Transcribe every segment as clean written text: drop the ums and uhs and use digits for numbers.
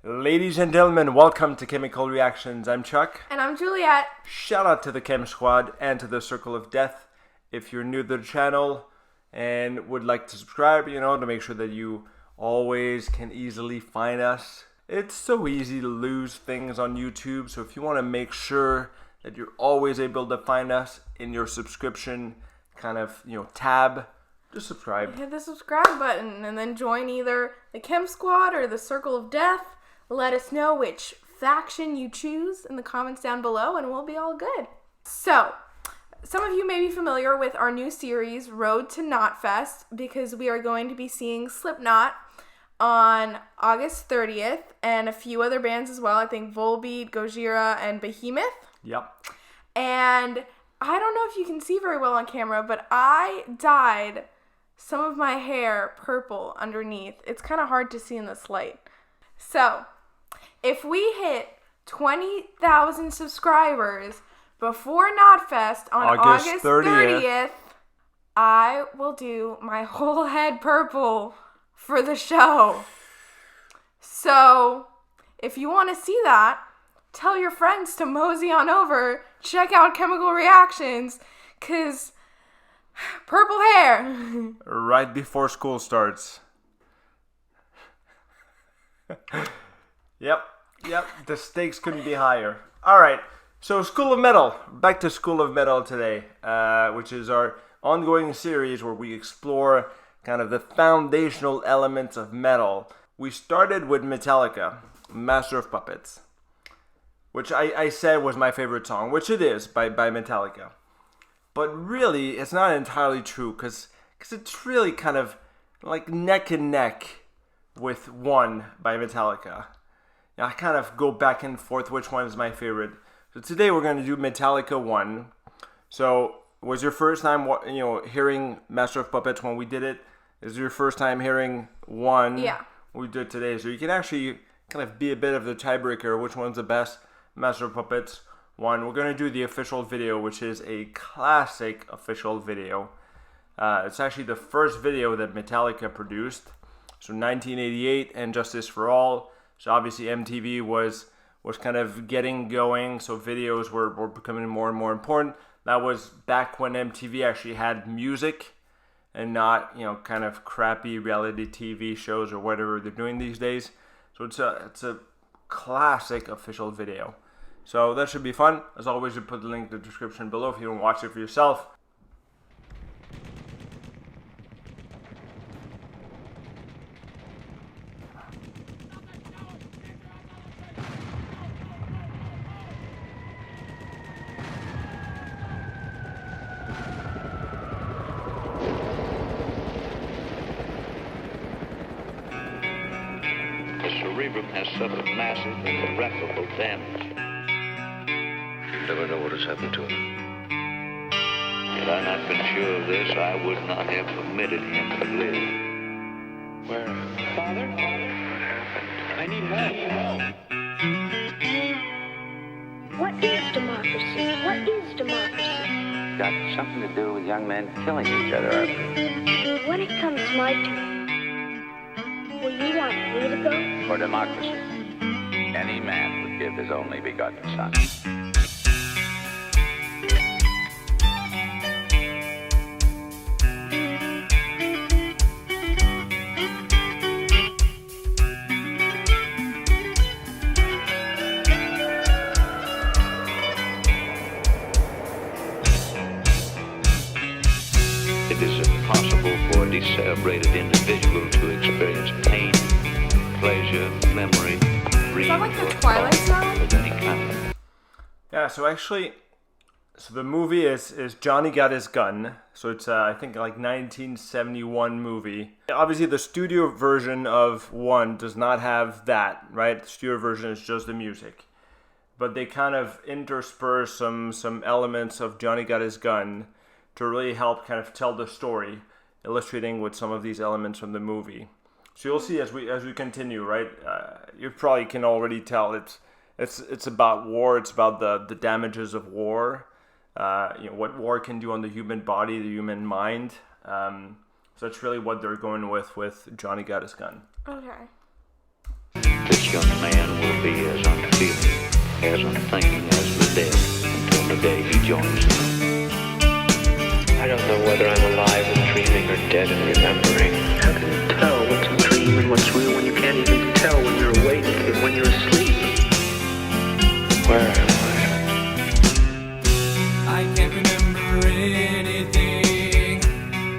Ladies and gentlemen, welcome to Chemical Reactions. I'm Chuck. And I'm Juliet. Shout out to the Chem Squad and to the Circle of Death. If you're new to the channel and would like to subscribe, to make sure that you always can easily find us. It's so easy to lose things on YouTube, so if you want to make sure that you're always able to find us in your subscription tab, just subscribe. Hit the subscribe button and then join either the Chem Squad or the Circle of Death. Let us know which faction you choose in the comments down below and we'll be all good. So, some of you may be familiar with our new series, Road to Knotfest, because we are going to be seeing Slipknot on August 30th and a few other bands as well. I think Volbeat, Gojira, and Behemoth. Yep. And I don't know if you can see very well on camera, but I dyed some of my hair purple underneath. It's kind of hard to see in this light. So, if we hit 20,000 subscribers before Knotfest on August 30th, I will do my whole head purple for the show. So, if you want to see that, tell your friends to mosey on over, check out Chemical Reactions, because purple hair. Right before school starts. Yep, the stakes couldn't be higher. Alright, so School of Metal. Back to School of Metal today, which is our ongoing series where we explore kind of the foundational elements of metal. We started with Metallica, Master of Puppets, which I said was my favorite song, which it is, by Metallica. But really, it's not entirely true, because it's really kind of like neck and neck with One by Metallica. Now, I kind of go back and forth which one is my favorite. So today we're going to do Metallica One. So, was your first time hearing Master of Puppets when we did it? Is your first time hearing One? Yeah. We did today. So you can actually kind of be a bit of the tiebreaker. Which one's the best? Master of Puppets One. We're going to do the official video, which is a classic official video. It's actually the first video that Metallica produced. So 1988 and Justice for All. So obviously MTV was kind of getting going, so videos were becoming more and more important. That was back when MTV actually had music and not, kind of crappy reality TV shows or whatever they're doing these days. So it's a classic official video. So that should be fun. As always, you put the link in the description below if you don't watch it for yourself. The cerebrum has suffered massive and irreparable damage. You never know what has happened to him. Had I not been sure of this, I would not have permitted him to live. Where? Father? I need help. What is democracy? What is democracy? Got something to do with young men killing each other. When it comes my turn, will you want me to go? For democracy, any man would give his only begotten son. It is impossible for a decerebrated individual to experience pain, pleasure, memory, dream, that like the or Twilight thought Zone? of any kind. Yeah, so the movie is Johnny Got His Gun. So it's I think like 1971 movie. Obviously the studio version of One does not have that, right? The studio version is just the music. But they kind of intersperse some elements of Johnny Got His Gun to really help kind of tell the story, illustrating with some of these elements from the movie. So you'll see as we continue, right? You probably can already tell it's about war. It's about the damages of war. What war can do on the human body, the human mind. So that's really what they're going with Johnny Got His Gun. Okay. This this young man will be as unfeeling, as unthinking as the dead until the day he joins them. I don't know whether I'm alive and dreaming or dead and remembering. How can you tell what's a dream and what's real when you can't even tell when you're awake and when you're asleep? Where am I? I can't remember anything.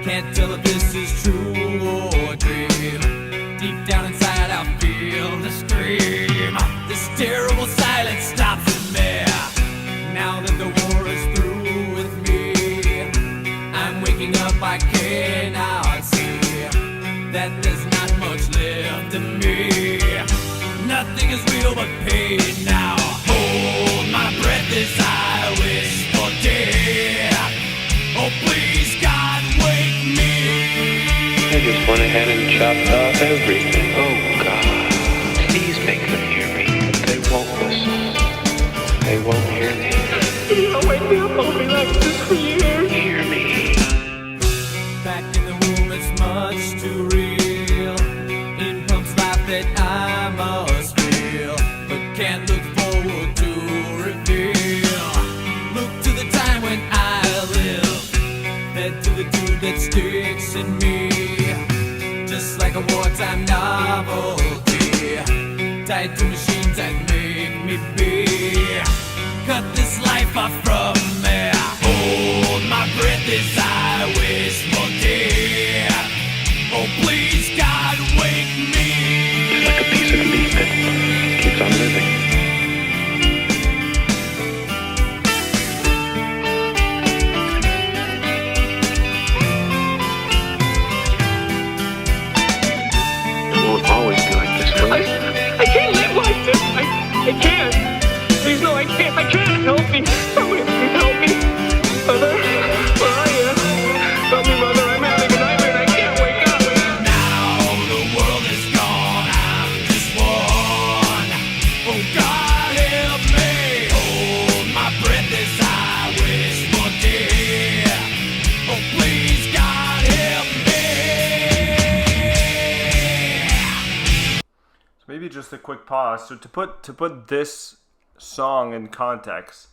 Can't tell if this is true or dream. Deep down inside I feel the scream. This terrible silence stops in me. Now that the war is through with me, I'm waking up, I cannot see that there's not much left of me. Nothing is real but pain now. Hold my breath as I wish for death. Oh please God, wake me. I just went ahead and chopped off everything. Oh God, please make them hear me. But they won't listen. They won't hear me. Don't wake me up, I'll be like this for years. Hear me. Back in the womb, it's much too real. In pumps life that I must feel, but can't look forward to reveal. Look to the time when I live, head to the tube that sticks in me, just like a wartime novelty, tied to machines that make me be. Cut this life off from me. Hold my breath as I wish for death. Oh please God, wake me. It's like a piece of meat that keeps on living. It won't always be like this, will it? I can't live like this. I can't. Please, no, I can't. I can't. Help me. Somebody please help me. Mother, where are you? Help me, Mother. I'm having a nightmare and I can't wake up. Now the world is gone, I'm just one. Oh God, help me. Hold my breath as I wish for death. Oh please God, help me. So maybe just a quick pause. So to put this song in context,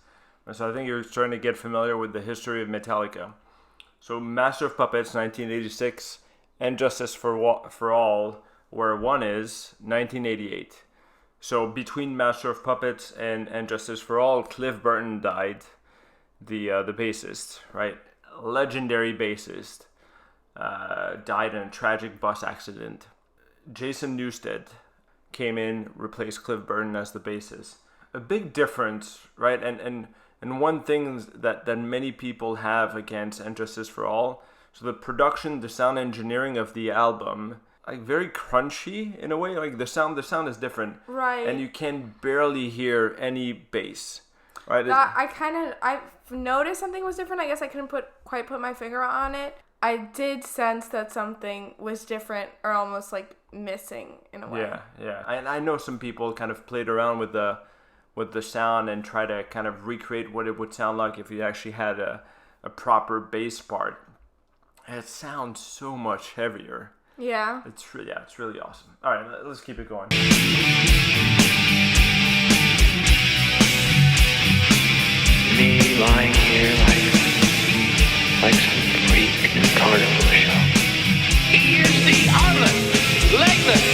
so I think you're starting to get familiar with the history of Metallica. So Master of Puppets, 1986, and Justice for All, where one is 1988. So between Master of Puppets and Justice for All, Cliff Burton died, the bassist, right? Legendary bassist, died in a tragic bus accident. Jason Newsted came in, replaced Cliff Burton as the bassist. A big difference, right? And one thing that many people have against And Justice for All, so the production, the sound engineering of the album, like very crunchy in a way. Like the sound is different, Right. And you can barely hear any bass, right? I've noticed something was different. I guess I couldn't quite put my finger on it. I did sense that something was different or almost like missing in a way. Yeah. And I know some people kind of played around with the sound and try to kind of recreate what it would sound like if you actually had a proper bass part. And it sounds so much heavier. Yeah. It's really awesome. All right, let's keep it going. Me lying here like some freak in a carnival show. He is the armless, legless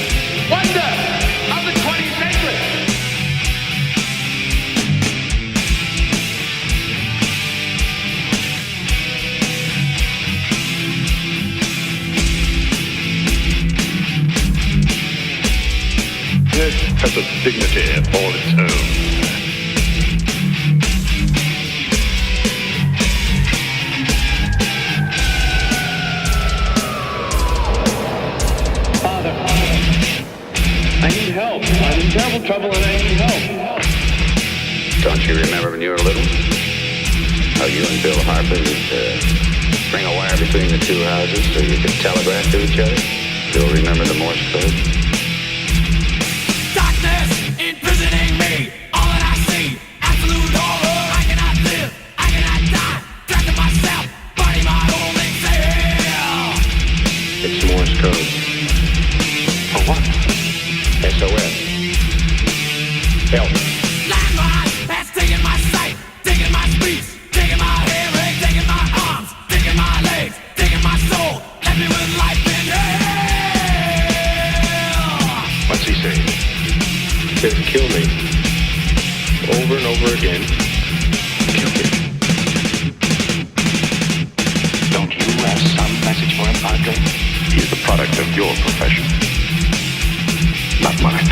wonder of the 20th century. It has a dignity all its own. Father, I need help. I'm in terrible trouble and I need help. Don't you remember when you were little? How you and Bill Harper used to string a wire between the two houses so you could telegraph to each other? Still remember the Morse code? Darkness imprisoning me. All that I see, absolute horror. I cannot live, I cannot die. Trapped in myself, body my only cell. It's Morse code. For what? SOS. Help. Landmine has taken my sight, taken my speech, taken my hearing, taken my arms, taken my legs, taken my soul, left me with life in hell. What's he saying? He says, kill me. Over and over again. Kill me. Don't you have some message for him, Padre? He's the product of your profession, not mine.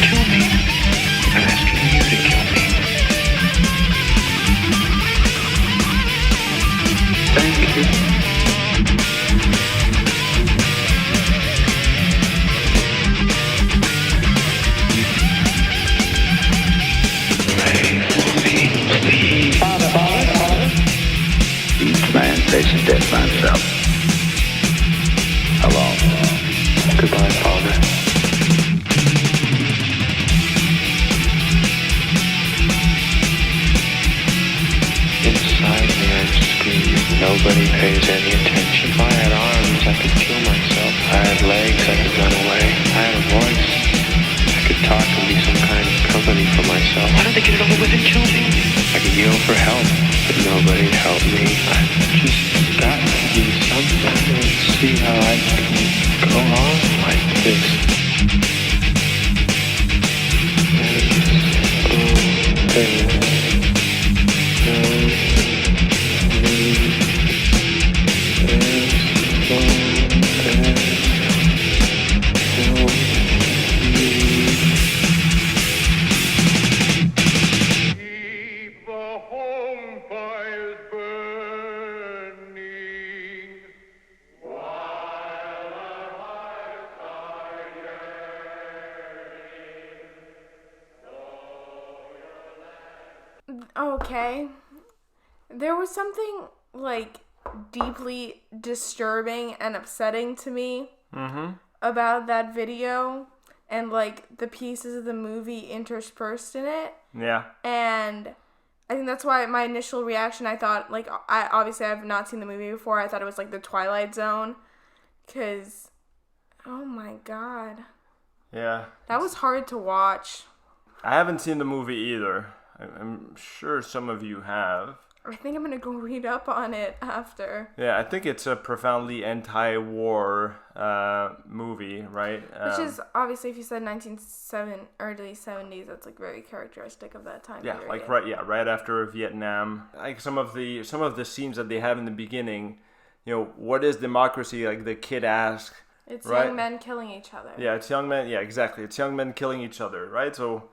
Kill me. I'm asking you to kill me. Thank you. Pray for me, please. Father. Each man faces death by himself. Alone. Goodbye, Father. Inside me, I'm screaming. Nobody pays any attention. If I had arms, I could kill myself. If I had legs, I could run away. If I had a voice, I could talk and be some kind of company for myself. Why don't they get it over with and kill me? I could yell for help, but nobody'd help me. I've just got to do something and see how I can go on like this. Keep the home fires burning. Okay. There was something, like, deeply disturbing and upsetting to me about that video and, like, the pieces of the movie interspersed in it. Yeah. And I think that's why my initial reaction, I thought, like, obviously I've not seen the movie before. I thought it was, like, the Twilight Zone. Because, oh my God. Yeah. That was hard to watch. I haven't seen the movie either. I'm sure some of you have. I think I'm going to go read up on it after. Yeah, I think it's a profoundly anti-war movie, right? Which is, obviously, if you said early 70s, that's, like, very characteristic of that time period. Like right after Vietnam. Like some of the scenes that they have in the beginning, you know, what is democracy? Like the kid asks. It's right? young men killing each other. Yeah, it's young men. Yeah, exactly. It's young men killing each other, right? So,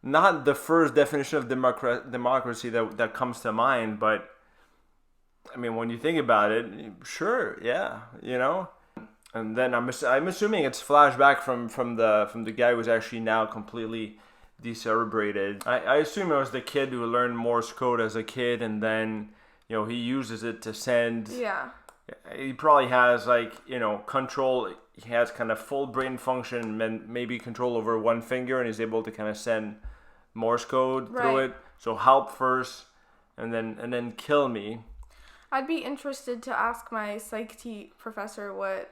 not the first definition of democracy that comes to mind, but I mean, when you think about it, sure, yeah, you know. And then I'm assuming it's flashback from the guy who's actually now completely decerebrated. I assume it was the kid who learned Morse code as a kid, and then, you know, he uses it to send. Yeah. He probably has, like, you know, control. He has kind of full brain function and maybe control over one finger, and he's able to kind of send Morse code through it. So help first, and then kill me. I'd be interested to ask my psych professor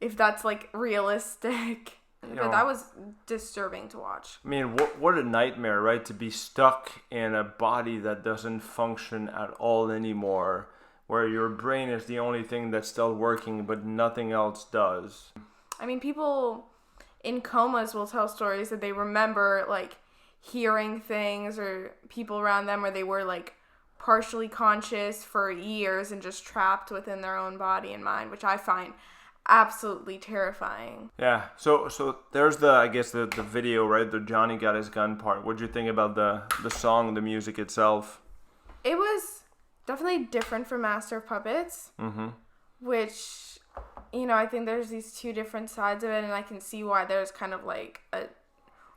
if that's, like, realistic. But that was disturbing to watch. I mean, what a nightmare, right? To be stuck in a body that doesn't function at all anymore, where your brain is the only thing that's still working, but nothing else does. I mean, people in comas will tell stories that they remember, like, hearing things or people around them where they were, like, partially conscious for years and just trapped within their own body and mind, which I find absolutely terrifying. Yeah, so there's the video, right? The Johnny got his gun part. What'd you think about the song, the music itself? It was definitely different from Master of Puppets, which, you know, I think there's these two different sides of it, and I can see why there's kind of like a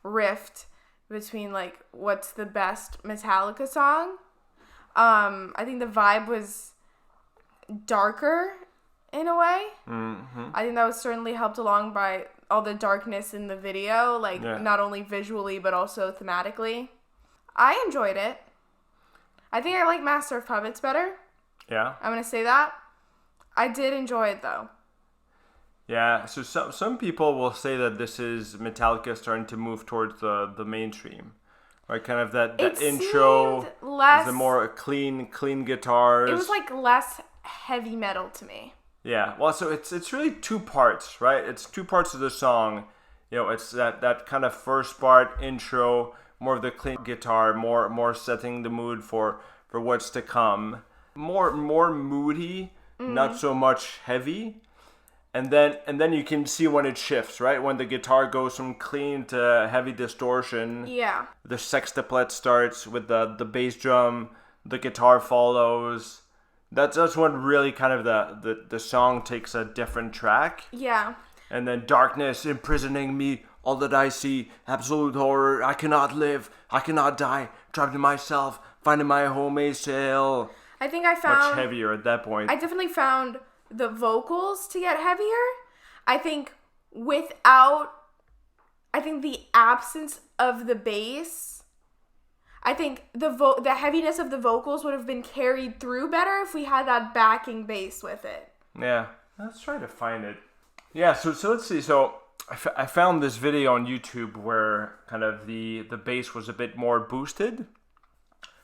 rift between, like, what's the best Metallica song. I think the vibe was darker in a way. Mm-hmm. I think that was certainly helped along by all the darkness in the video, like not only visually but also thematically. I enjoyed it. I think I like Master of Puppets better. Yeah. I'm going to say that. I did enjoy it though. Yeah, so some people will say that this is Metallica starting to move towards the mainstream. Right, kind of that intro is the more clean guitars. It was like less heavy metal to me. Yeah, well, so it's really two parts, right? It's two parts of the song. You know, it's that kind of first part, intro, more of the clean guitar, more setting the mood for what's to come. More moody, not so much heavy. And then you can see when it shifts, right? When the guitar goes from clean to heavy distortion. Yeah. The sextuplet starts with the bass drum, the guitar follows. That's when really kind of the song takes a different track. Yeah. And then darkness imprisoning me, all that I see, absolute horror, I cannot live, I cannot die, trapped in myself, finding my home a sail. I think I found... Much heavier at that point. I definitely found the vocals to get heavier. I think without... I think the absence of the bass... I think the heaviness of the vocals would have been carried through better if we had that backing bass with it. Yeah, let's try to find it. Yeah, so let's see. So I found this video on YouTube where kind of the bass was a bit more boosted.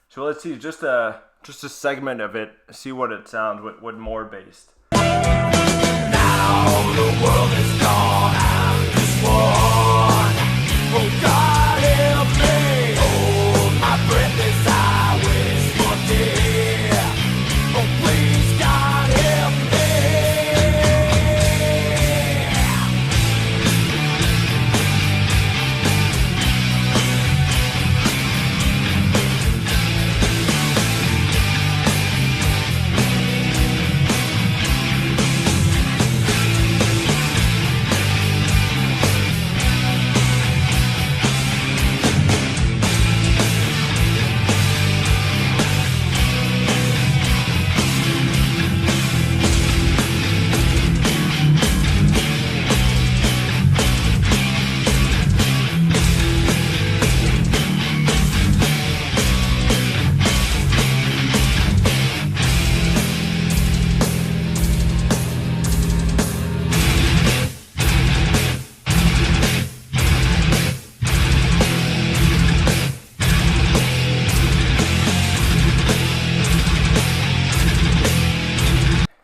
So let's see, just a segment of it, see what it sounds with more bass. Now the world is gone, I'm just one. Oh God help me, hold my breath as I wish for death. Oh please God help me.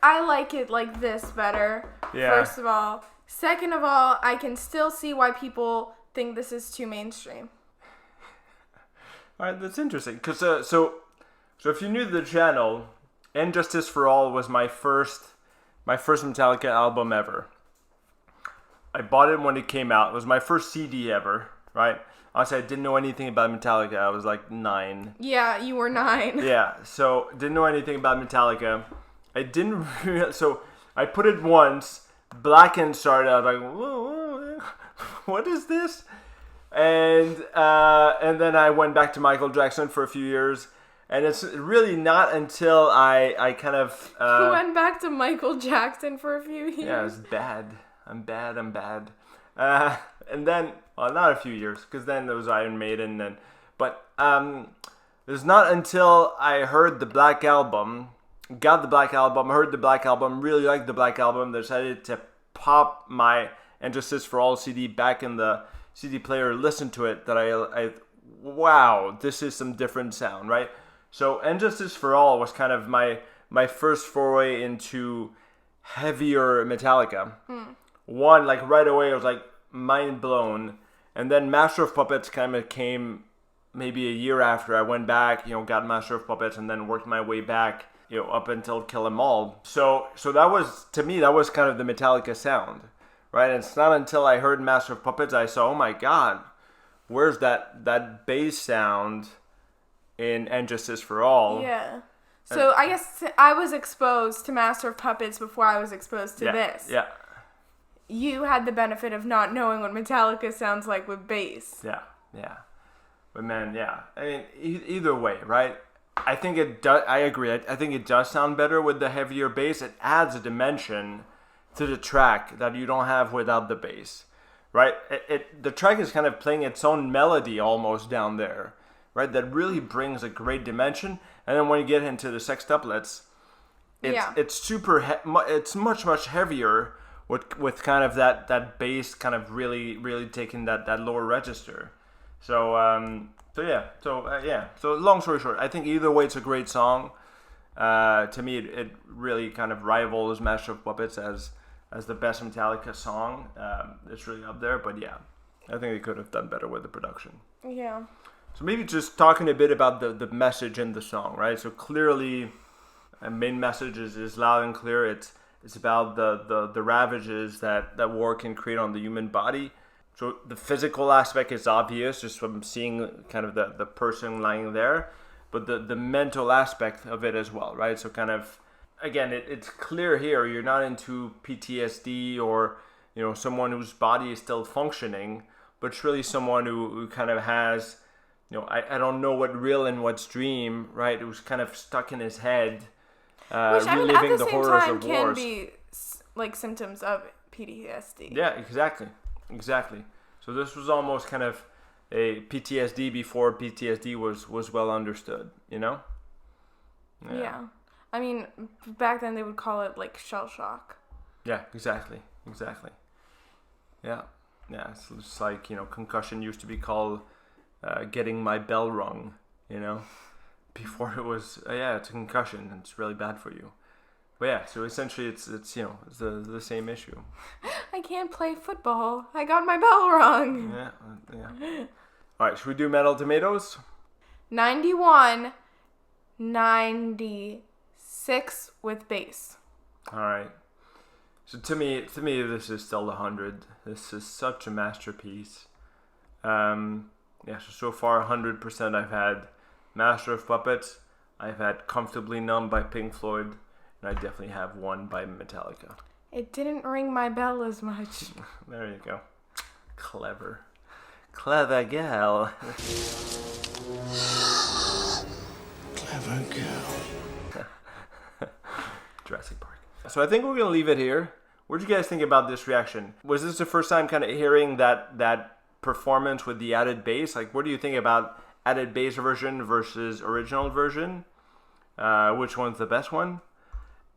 I like it like this better, first of all. Second of all, I can still see why people think this is too mainstream. All right, that's interesting. Because so if you're new to the channel, And Justice for All was my first Metallica album ever. I bought it when it came out. It was my first CD ever, right? Honestly, I didn't know anything about Metallica. I was like 9. Yeah, you were 9. Yeah, so didn't know anything about Metallica. I didn't so I put it once, Blackened started, I was like, whoa, what is this? And then I went back to Michael Jackson for a few years, and it's really not until I kind of... you went back to Michael Jackson for a few years? Yeah, it's bad. I'm bad. And then, well, not a few years, because then there was Iron Maiden, but it was not until I heard the Black Album, got the Black Album, heard the Black Album, really liked the Black Album, decided to pop my And Justice for All CD back in the CD player, listen to it, that I wow, this is some different sound, right? So And Justice for All was kind of my first foray into heavier Metallica. One, like right away, I was like mind blown. And then Master of Puppets kind of came maybe a year after. I went back, got Master of Puppets, and then worked my way back, up until Kill 'Em All. So that was, to me, that was kind of the Metallica sound, right? And it's not until I heard Master of Puppets I saw, oh my God, where's that bass sound in And Justice for All? Yeah. So I guess I was exposed to Master of Puppets before I was exposed to this. Yeah. You had the benefit of not knowing what Metallica sounds like with bass. Yeah. But man, yeah. I mean, either way, right? I think it does. I agree. I think it does sound better with the heavier bass. It adds a dimension to the track that you don't have without the bass, right? The track is kind of playing its own melody almost down there, right? That really brings a great dimension. And then when you get into the sextuplets, it's super. It's much heavier with kind of that bass kind of really taking that lower register. So long story short, I think either way it's a great song. To me, it really kind of rivals Master of Puppets as the best Metallica song. It's really up there, but yeah, I think they could have done better with the production. Yeah. So maybe just talking a bit about the message in the song, right? So clearly, a main message is loud and clear. It's about the ravages that war can create on the human body. So the physical aspect is obvious, just from seeing kind of the person lying there, but the mental aspect of it as well, right? So kind of, again, it's clear here, you're not into PTSD or, someone whose body is still functioning, but it's really someone who kind of has, I don't know what real and what's dream, right? Who's kind of stuck in his head, reliving the horrors of wars. Can be like symptoms of PTSD. Yeah, exactly. So this was almost kind of a PTSD before PTSD was well understood, Yeah. I mean, back then they would call it like shell shock. Yeah, exactly. Yeah. It's just like, concussion used to be called getting my bell rung, before it was, it's a concussion and it's really bad for you. But yeah, so essentially it's the same issue. I can't play football. I got my bell rung. Yeah. All right, should we do Metal Tomatoes? 91, 96 with bass. All right. So to me, this is still 100. This is such a masterpiece. So far 100% I've had Master of Puppets. I've had Comfortably Numb by Pink Floyd. And I definitely have one by Metallica. It didn't ring my bell as much. There you go. Clever gal. Clever girl. Jurassic Park. So I think we're gonna leave it here. What did you guys think about this reaction? Was this the first time kind of hearing that performance with the added bass? Like, what do you think about added bass version versus original version? Which one's the best one?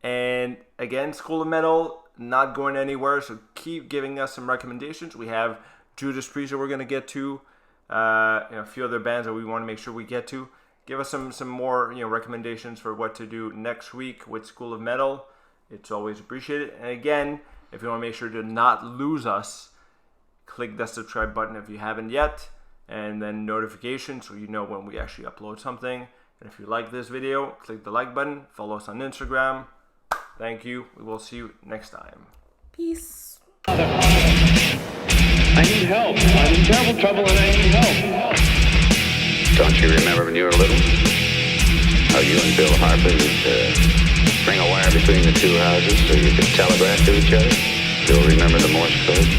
And again, School of Metal, not going anywhere, so keep giving us some recommendations. We have Judas Priest that we're going to get to, a few other bands that we want to make sure we get to. Give us some more recommendations for what to do next week with School of Metal. It's always appreciated. And again, if you want to make sure to not lose us, click that subscribe button if you haven't yet, and then notifications so you know when we actually upload something. And if you like this video, click the like button, follow us on Instagram. Thank you. We will see you next time. Peace. I need help. I'm in terrible trouble and I need help. Don't you remember when you were little? How you and Bill Harper used to string a wire between the two houses so you could telegraph to each other? Still remember the Morse code?